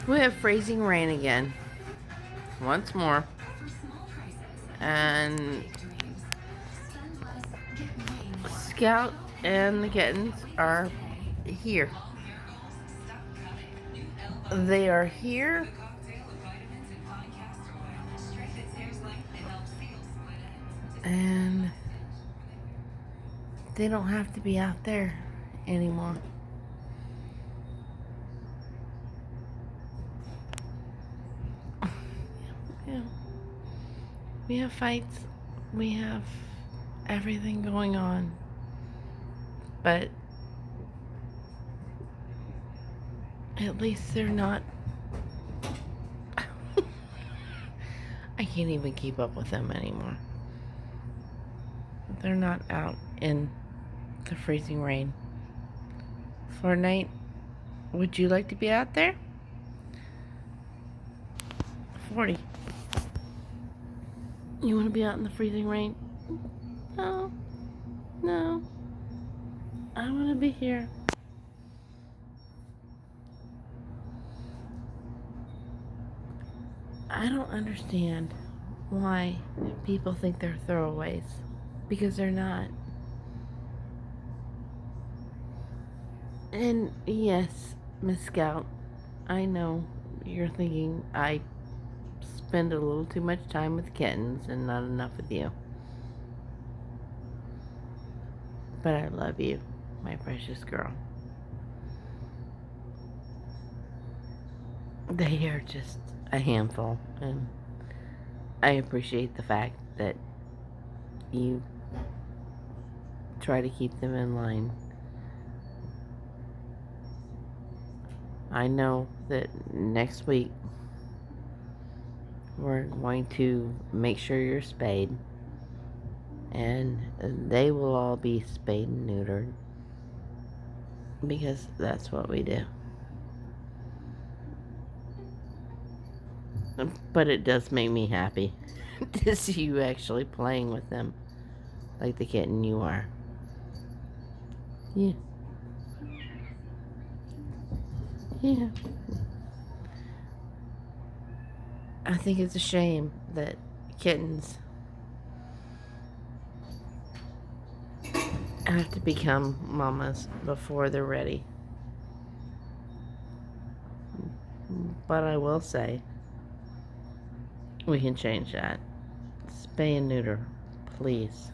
We have freezing rain again. Once more. And Scout and the kittens are here. They are here. And they don't have to be out there anymore. Yeah. We have fights. We have everything going on. But at least they're not. I can't even keep up with them anymore. They're not out in the freezing rain. Fortnite, would you like to be out there? 40. You want to be out in the freezing rain? No. No. I want to be here. I don't understand why people think they're throwaways. Because they're not. And yes, Miss Scout, I know you're thinking I spend a little too much time with kittens and not enough with you. But I love you, my precious girl. They are just a handful, and I appreciate the fact that you try to keep them in line. I know that next week we're going to make sure you're spayed, and they will all be spayed and neutered because that's what we do. But it does make me happy to see you actually playing with them like the kitten you are. Yeah. Yeah. I think it's a shame that kittens have to become mamas before they're ready. But I will say, we can change that. Spay and neuter, please.